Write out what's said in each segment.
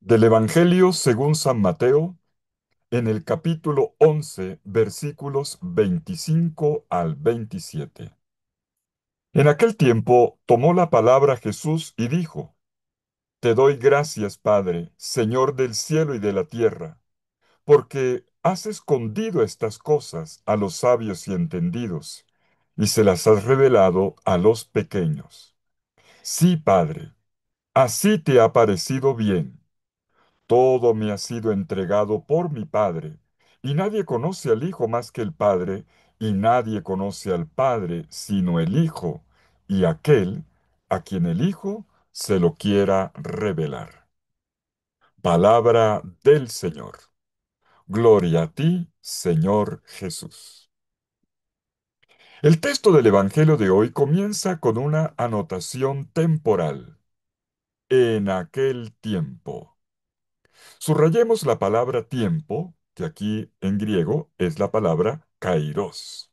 Del Evangelio según San Mateo, en el capítulo 11, versículos 25 al 27. En aquel tiempo tomó la palabra Jesús y dijo: Te doy gracias, Padre, Señor del cielo y de la tierra, porque has escondido estas cosas a los sabios y entendidos, y se las has revelado a los pequeños. Sí, Padre, así te ha parecido bien. Todo me ha sido entregado por mi Padre, y nadie conoce al Hijo más que el Padre, y nadie conoce al Padre sino el Hijo, y aquel a quien el Hijo se lo quiera revelar. Palabra del Señor. Gloria a ti, Señor Jesús. El texto del Evangelio de hoy comienza con una anotación temporal. En aquel tiempo. Subrayemos la palabra tiempo, que aquí en griego es la palabra kairos.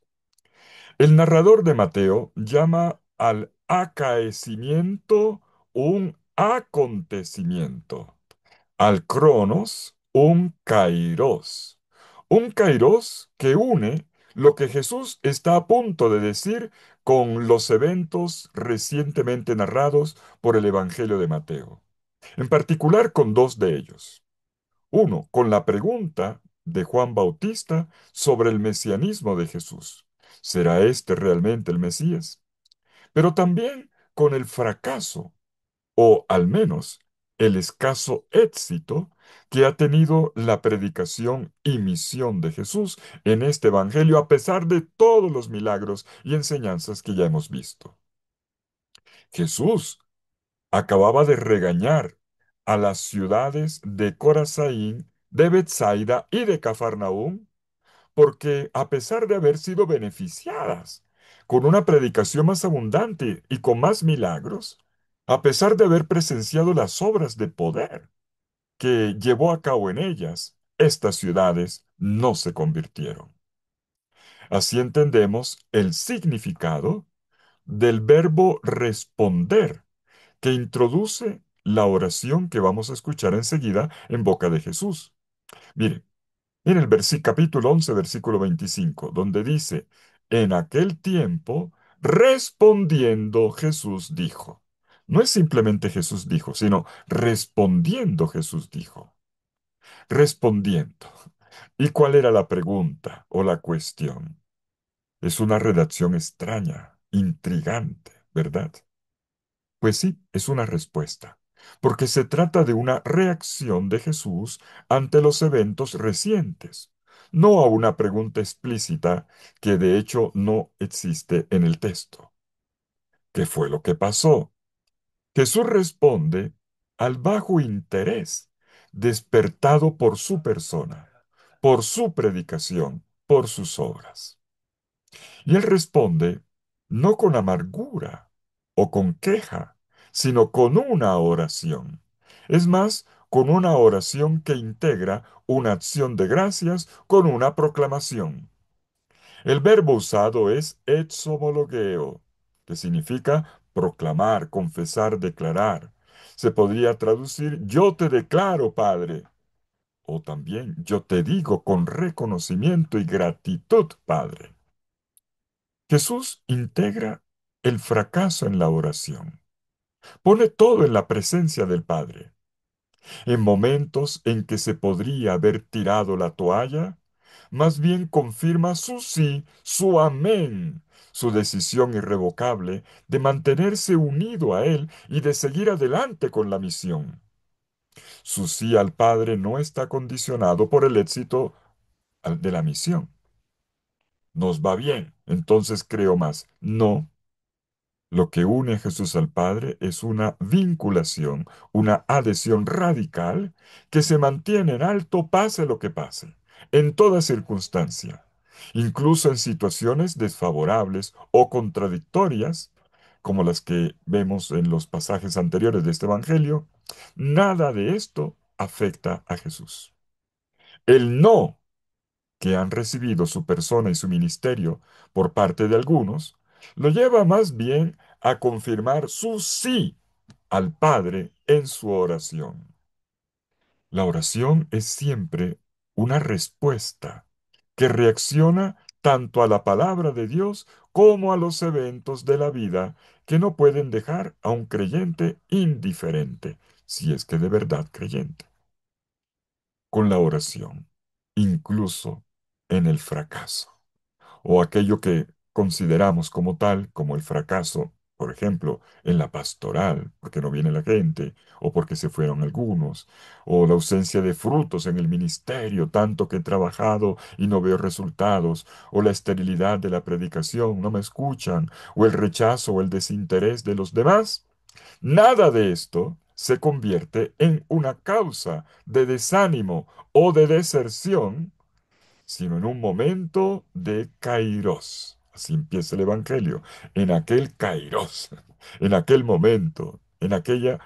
El narrador de Mateo llama al acaecimiento un acontecimiento, al cronos un kairos. Un kairos que une lo que Jesús está a punto de decir con los eventos recientemente narrados por el Evangelio de Mateo, en particular con dos de ellos. Uno, con la pregunta de Juan Bautista sobre el mesianismo de Jesús. ¿Será este realmente el Mesías? Pero también con el fracaso, o al menos el escaso éxito que ha tenido la predicación y misión de Jesús en este Evangelio a pesar de todos los milagros y enseñanzas que ya hemos visto. Jesús acababa de regañar a las ciudades de Corazaín, de Betsaida y de Cafarnaúm, porque a pesar de haber sido beneficiadas con una predicación más abundante y con más milagros, a pesar de haber presenciado las obras de poder que llevó a cabo en ellas, estas ciudades no se convirtieron. Así entendemos el significado del verbo responder, que introduce la oración que vamos a escuchar enseguida en boca de Jesús. Mire, en el capítulo 11, versículo 25, donde dice: En aquel tiempo, respondiendo Jesús dijo. No es simplemente Jesús dijo, sino respondiendo Jesús dijo. Respondiendo. ¿Y cuál era la pregunta o la cuestión? Es una redacción extraña, intrigante, ¿verdad? Pues sí, es una respuesta, porque se trata de una reacción de Jesús ante los eventos recientes, no a una pregunta explícita que de hecho no existe en el texto. ¿Qué fue lo que pasó? Jesús responde al bajo interés despertado por su persona, por su predicación, por sus obras. Y él responde no con amargura o con queja, sino con una oración. Es más, con una oración que integra una acción de gracias con una proclamación. El verbo usado es exomologeo, que significa proclamar, confesar, declarar. Se podría traducir yo te declaro, Padre, o también yo te digo con reconocimiento y gratitud, Padre. Jesús integra el fracaso en la oración. Pone todo en la presencia del Padre. En momentos en que se podría haber tirado la toalla, más bien confirma su sí, su amén, su decisión irrevocable de mantenerse unido a Él y de seguir adelante con la misión. Su sí al Padre no está condicionado por el éxito de la misión. Nos va bien, entonces creo más. No. Lo que une a Jesús al Padre es una vinculación, una adhesión radical que se mantiene en alto pase lo que pase, en toda circunstancia, incluso en situaciones desfavorables o contradictorias, como las que vemos en los pasajes anteriores de este Evangelio. Nada de esto afecta a Jesús. El no que han recibido su persona y su ministerio por parte de algunos, lo lleva más bien a confirmar su sí al Padre en su oración. La oración es siempre una respuesta que reacciona tanto a la palabra de Dios como a los eventos de la vida que no pueden dejar a un creyente indiferente, si es que de verdad creyente, con la oración, incluso en el fracaso o aquello que consideramos como tal, como el fracaso, por ejemplo, en la pastoral, porque no viene la gente, o porque se fueron algunos, o la ausencia de frutos en el ministerio, tanto que he trabajado y no veo resultados, o la esterilidad de la predicación, no me escuchan, o el rechazo o el desinterés de los demás. Nada de esto se convierte en una causa de desánimo o de deserción sino en un momento de kairos. Así empieza el Evangelio, en aquel kairos, en aquel momento, en aquella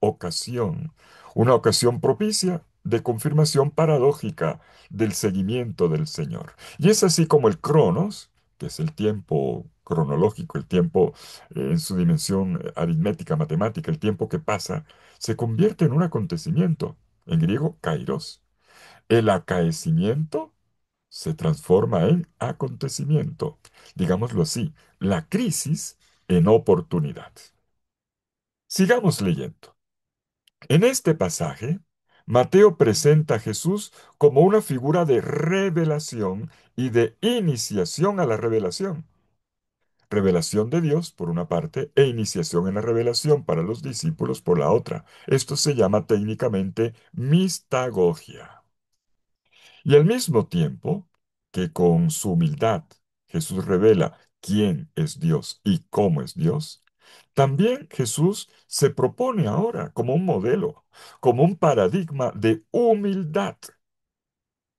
ocasión, una ocasión propicia de confirmación paradójica del seguimiento del Señor. Y es así como el cronos, que es el tiempo cronológico, el tiempo en su dimensión aritmética, matemática, el tiempo que pasa, se convierte en un acontecimiento, en griego kairos. El acaecimiento se transforma en acontecimiento. Digámoslo así, la crisis en oportunidad. Sigamos leyendo. En este pasaje, Mateo presenta a Jesús como una figura de revelación y de iniciación a la revelación. Revelación de Dios, por una parte, e iniciación en la revelación para los discípulos por la otra. Esto se llama técnicamente mistagogia. Y al mismo tiempo que con su humildad Jesús revela quién es Dios y cómo es Dios, también Jesús se propone ahora como un modelo, como un paradigma de humildad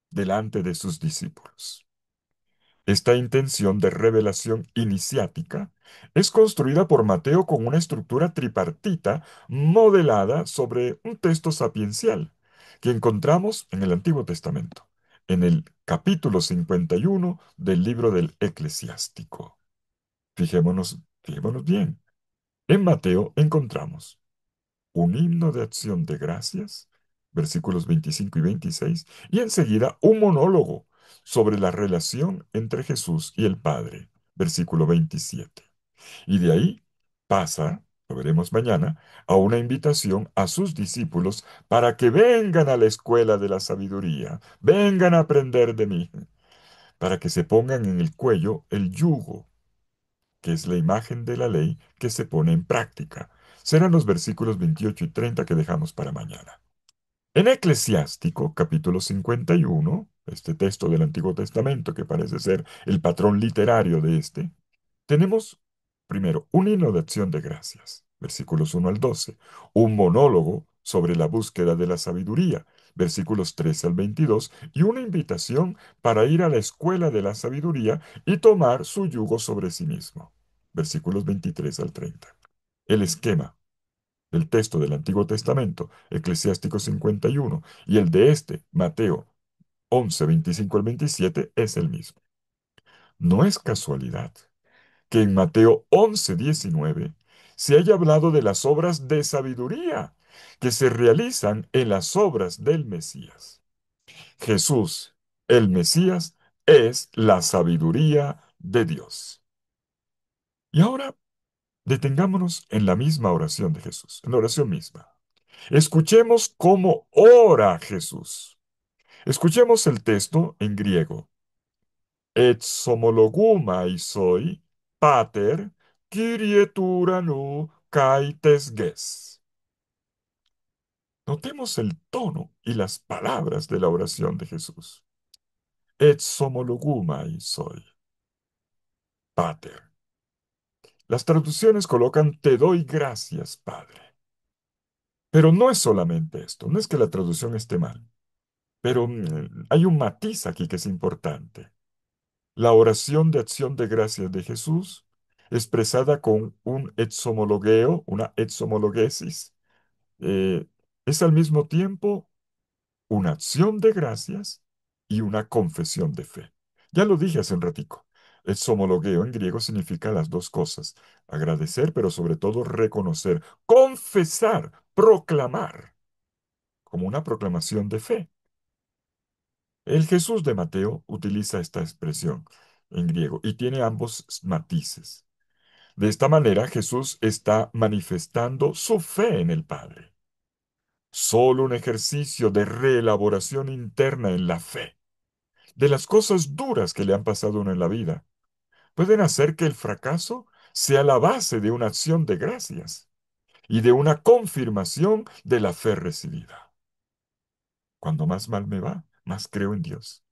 delante de sus discípulos. Esta intención de revelación iniciática es construida por Mateo con una estructura tripartita modelada sobre un texto sapiencial que encontramos en el Antiguo Testamento, en el capítulo 51 del libro del Eclesiástico. Fijémonos bien. En Mateo encontramos un himno de acción de gracias, versículos 25 y 26, y enseguida un monólogo sobre la relación entre Jesús y el Padre, versículo 27. Y de ahí pasa, lo veremos mañana, a una invitación a sus discípulos para que vengan a la escuela de la sabiduría, vengan a aprender de mí, para que se pongan en el cuello el yugo que es la imagen de la ley que se pone en práctica. Serán los versículos 28 y 30 que dejamos para mañana. En Eclesiástico, capítulo 51, este texto del Antiguo Testamento que parece ser el patrón literario de este, tenemos primero un himno de acción de gracias, versículos 1 al 12, un monólogo sobre la búsqueda de la sabiduría, versículos 13 al 22, y una invitación para ir a la escuela de la sabiduría y tomar su yugo sobre sí mismo, versículos 23 al 30. El esquema del texto del Antiguo Testamento, Eclesiástico 51, y el de este, Mateo 11, 25 al 27, es el mismo. No es casualidad que en Mateo 11:19 se haya hablado de las obras de sabiduría que se realizan en las obras del Mesías. Jesús, el Mesías, es la sabiduría de Dios. Y ahora detengámonos en la misma oración de Jesús, en la oración misma. Escuchemos cómo ora Jesús. Escuchemos el texto en griego. Et homologumai soi, pater, Kyrie nu kai tesges. Notemos el tono y las palabras de la oración de Jesús. Et homologumai soi, pater. Las traducciones colocan te doy gracias, Padre. Pero no es solamente esto, no es que la traducción esté mal, pero hay un matiz aquí que es importante. La oración de acción de gracias de Jesús, expresada con un exhomologueo, una exhomologesis, eh, es al mismo tiempo una acción de gracias y una confesión de fe. Ya lo dije hace un ratico. Exhomologueo en griego significa las dos cosas, agradecer, pero sobre todo reconocer, confesar, proclamar. como una proclamación de fe. El Jesús de Mateo utiliza esta expresión en griego y tiene ambos matices. De esta manera, Jesús está manifestando su fe en el Padre. Solo un ejercicio de reelaboración interna en la fe, de las cosas duras que le han pasado a uno en la vida, pueden hacer que el fracaso sea la base de una acción de gracias y de una confirmación de la fe recibida. Cuando más mal me va, más creo en Dios.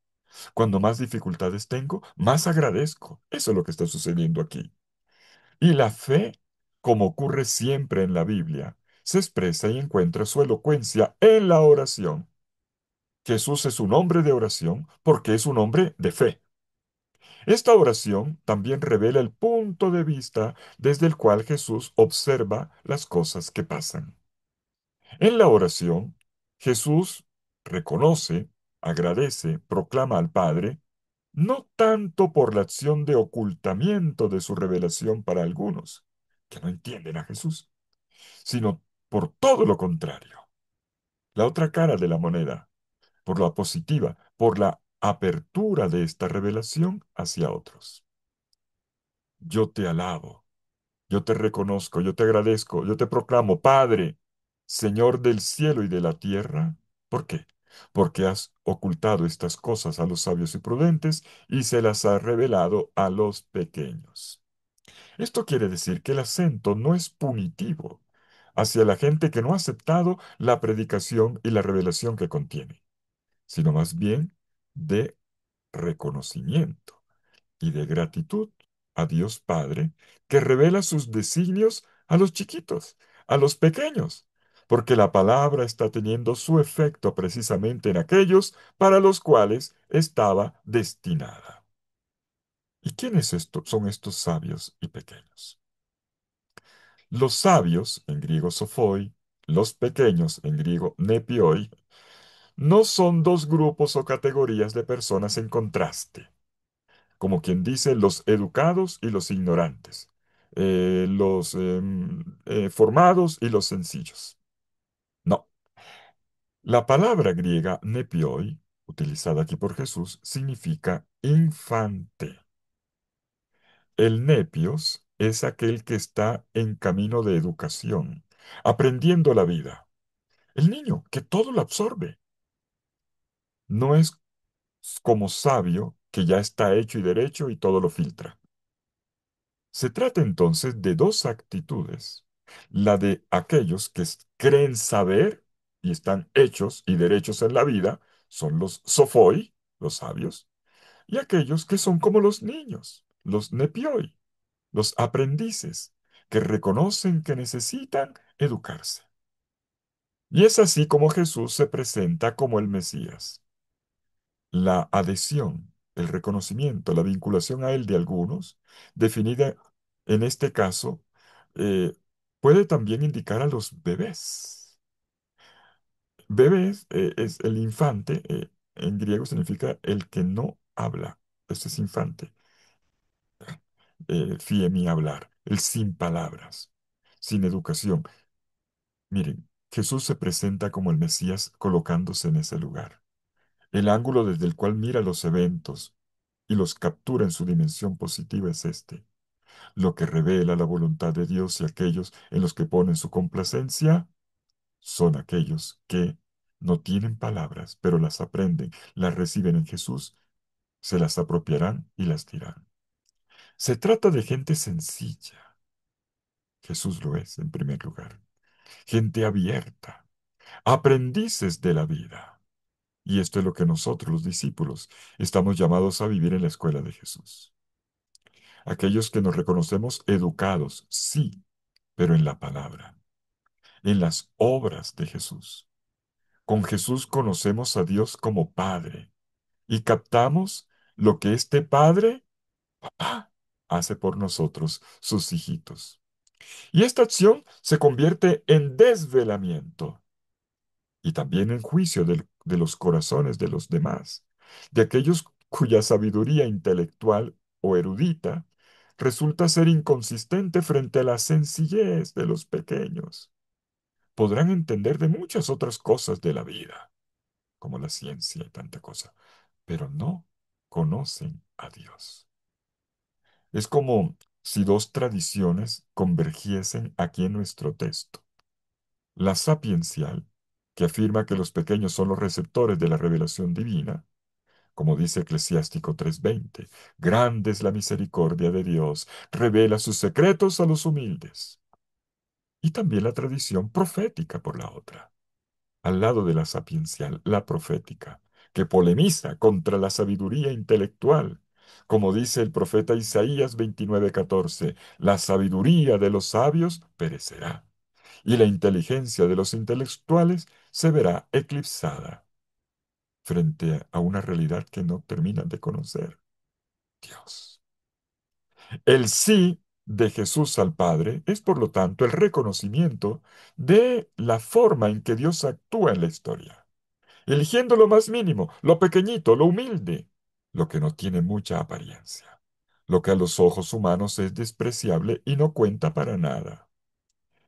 Cuando más dificultades tengo, más agradezco. Eso es lo que está sucediendo aquí. Y la fe, como ocurre siempre en la Biblia, se expresa y encuentra su elocuencia en la oración. Jesús es un hombre de oración porque es un hombre de fe. Esta oración también revela el punto de vista desde el cual Jesús observa las cosas que pasan. En la oración, Jesús reconoce, agradece, proclama al Padre, no tanto por la acción de ocultamiento de su revelación para algunos, que no entienden a Jesús, sino por todo lo contrario, la otra cara de la moneda, por la positiva, por la apertura de esta revelación hacia otros. Yo te alabo, yo te reconozco, yo te agradezco, yo te proclamo, Padre, Señor del cielo y de la tierra. ¿Por qué? Porque has ocultado estas cosas a los sabios y prudentes y se las has revelado a los pequeños. Esto quiere decir que el acento no es punitivo hacia la gente que no ha aceptado la predicación y la revelación que contiene, sino más bien de reconocimiento y de gratitud a Dios Padre, que revela sus designios a los chiquitos, a los pequeños, porque la palabra está teniendo su efecto precisamente en aquellos para los cuales estaba destinada. ¿Y quiénes son estos sabios y pequeños? Los sabios, en griego sophoi, los pequeños, en griego nepioi, no son dos grupos o categorías de personas en contraste, como quien dice los educados y los ignorantes, los formados y los sencillos. No, la palabra griega nepioi, utilizada aquí por Jesús, significa infante. El nepios es aquel que está en camino de educación, aprendiendo la vida. El niño, que todo lo absorbe. No es como sabio, que ya está hecho y derecho y todo lo filtra. Se trata entonces de dos actitudes. La de aquellos que creen saber y están hechos y derechos en la vida, son los sophoi, los sabios, y aquellos que son como los niños, los nepioi, los aprendices, que reconocen que necesitan educarse. Y es así como Jesús se presenta como el Mesías. La adhesión, el reconocimiento, la vinculación a él de algunos, definida en este caso, eh, puede también indicar a los bebés. Bebés es el infante, en griego significa el que no habla. Este es infante, fiemi hablar, el sin palabras, sin educación. Miren, Jesús se presenta como el Mesías colocándose en ese lugar. El ángulo desde el cual mira los eventos y los captura en su dimensión positiva es este, lo que revela la voluntad de Dios, y aquellos en los que ponen su complacencia son aquellos que no tienen palabras, pero las aprenden, las reciben en Jesús, se las apropiarán y las dirán. Se trata de gente sencilla. Jesús lo es, en primer lugar. Gente abierta, aprendices de la vida. Y esto es lo que nosotros, los discípulos, estamos llamados a vivir en la escuela de Jesús. Aquellos que nos reconocemos educados, sí, pero en la palabra, en las obras de Jesús. Con Jesús conocemos a Dios como Padre y captamos lo que este Padre, papá, hace por nosotros, sus hijitos. Y esta acción se convierte en desvelamiento y también en juicio de los corazones de los demás, de aquellos cuya sabiduría intelectual o erudita resulta ser inconsistente frente a la sencillez de los pequeños. podrán entender de muchas otras cosas de la vida, como la ciencia y tanta cosa, pero no conocen a Dios. Es como si dos tradiciones convergiesen aquí en nuestro texto. La sapiencial, que afirma que los pequeños son los receptores de la revelación divina, como dice Eclesiástico 3:20, grande es la misericordia de Dios, revela sus secretos a los humildes. Y también la tradición profética por la otra, al lado de la sapiencial, la profética, que polemiza contra la sabiduría intelectual. Como dice el profeta Isaías 29:14, la sabiduría de los sabios perecerá, y la inteligencia de los intelectuales se verá eclipsada frente a una realidad que no terminan de conocer, Dios. El sí de Jesús al Padre es, por lo tanto, el reconocimiento de la forma en que Dios actúa en la historia, eligiendo lo más mínimo, lo pequeñito, lo humilde, lo que no tiene mucha apariencia, lo que a los ojos humanos es despreciable y no cuenta para nada.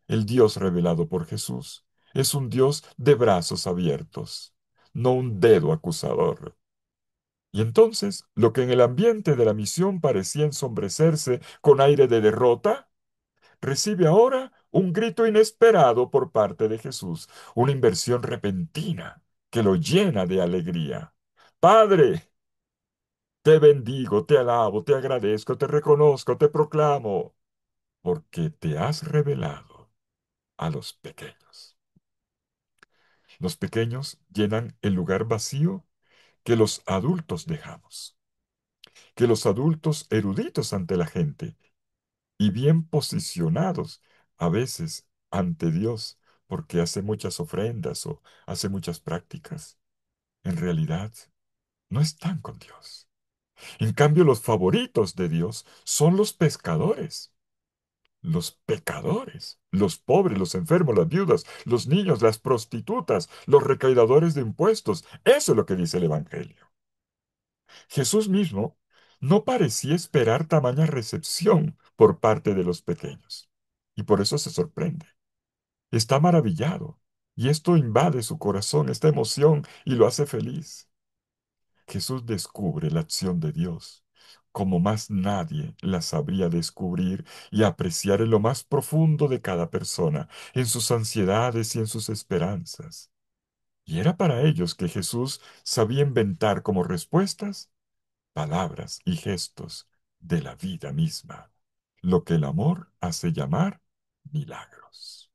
El Dios revelado por Jesús es un Dios de brazos abiertos, no un dedo acusador. Y entonces, lo que en el ambiente de la misión parecía ensombrecerse con aire de derrota, recibe ahora un grito inesperado por parte de Jesús, una inversión repentina que lo llena de alegría. Padre, te bendigo, te alabo, te agradezco, te reconozco, te proclamo, porque te has revelado a los pequeños. Los pequeños llenan el lugar vacío que los adultos dejamos, que los adultos eruditos ante la gente y bien posicionados a veces ante Dios, porque hace muchas ofrendas o hace muchas prácticas, en realidad no están con Dios. En cambio, los favoritos de Dios son los pescadores, los pecadores, los pobres, los enfermos, las viudas, los niños, las prostitutas, los recaudadores de impuestos. Eso es lo que dice el Evangelio. Jesús mismo no parecía esperar tamaña recepción por parte de los pequeños, y por eso se sorprende. Está maravillado, y esto invade su corazón, esta emoción, y lo hace feliz. Jesús descubre la acción de Dios, como más nadie la sabría descubrir y apreciar en lo más profundo de cada persona, en sus ansiedades y en sus esperanzas. Y era para ellos que Jesús sabía inventar como respuestas palabras y gestos de la vida misma, lo que el amor hace llamar milagros.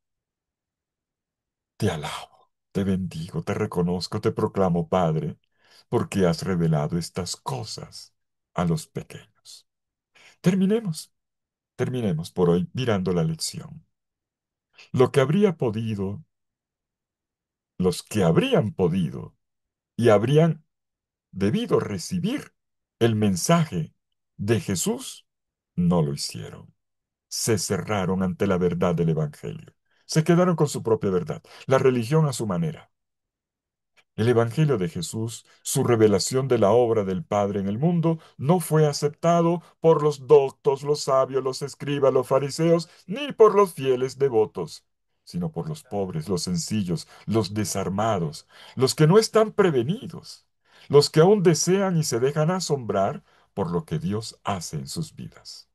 Te alabo, te bendigo, te reconozco, te proclamo, Padre, porque has revelado estas cosas a los pequeños. Terminemos, terminemos por hoy mirando la lección. Lo que habría podido, los que habrían podido y habrían debido recibir el mensaje de Jesús, no lo hicieron. Se cerraron ante la verdad del Evangelio. Se quedaron con su propia verdad, la religión a su manera. El Evangelio de Jesús, su revelación de la obra del Padre en el mundo, no fue aceptado por los doctos, los sabios, los escribas, los fariseos, ni por los fieles devotos, sino por los pobres, los sencillos, los desarmados, los que no están prevenidos, los que aún desean y se dejan asombrar por lo que Dios hace en sus vidas.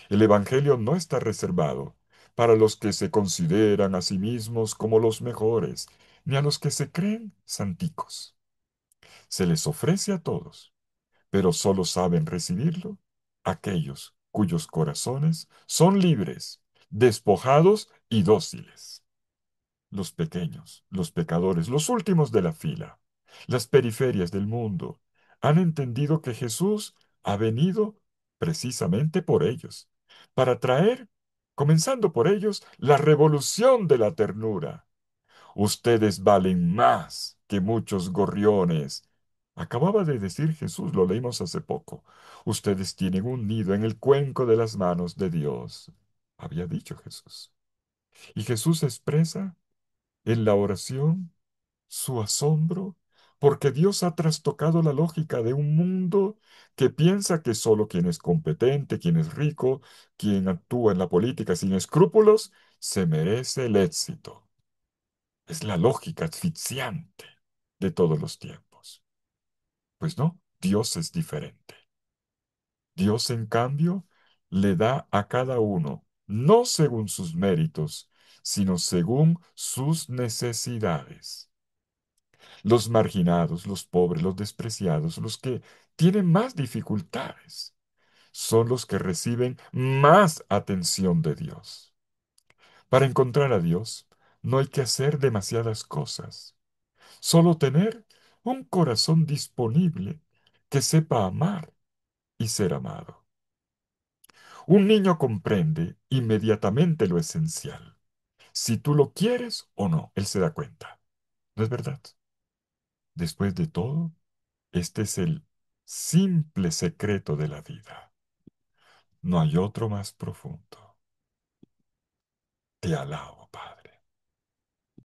El Evangelio no está reservado para los que se consideran a sí mismos como los mejores, ni a los que se creen santicos. Se les ofrece a todos, pero solo saben recibirlo aquellos cuyos corazones son libres, despojados y dóciles. Los pequeños, los pecadores, los últimos de la fila, las periferias del mundo, han entendido que Jesús ha venido precisamente por ellos, para traer, comenzando por ellos, la revolución de la ternura. Ustedes valen más que muchos gorriones. Acababa de decir Jesús, lo leímos hace poco. Ustedes tienen un nido en el cuenco de las manos de Dios. Había dicho Jesús. Y Jesús expresa en la oración su asombro porque Dios ha trastocado la lógica de un mundo que piensa que solo quien es competente, quien es rico, quien actúa en la política sin escrúpulos, se merece el éxito. Es la lógica asfixiante de todos los tiempos. Pues no, Dios es diferente. Dios, en cambio, le da a cada uno, no según sus méritos, sino según sus necesidades. Los marginados, los pobres, los despreciados, los que tienen más dificultades, son los que reciben más atención de Dios. Para encontrar a Dios, no hay que hacer demasiadas cosas, solo tener un corazón disponible que sepa amar y ser amado. Un niño comprende inmediatamente lo esencial. Si tú lo quieres o no, él se da cuenta. ¿No es verdad? Después de todo, este es el simple secreto de la vida. No hay otro más profundo. Te alabo, Padre.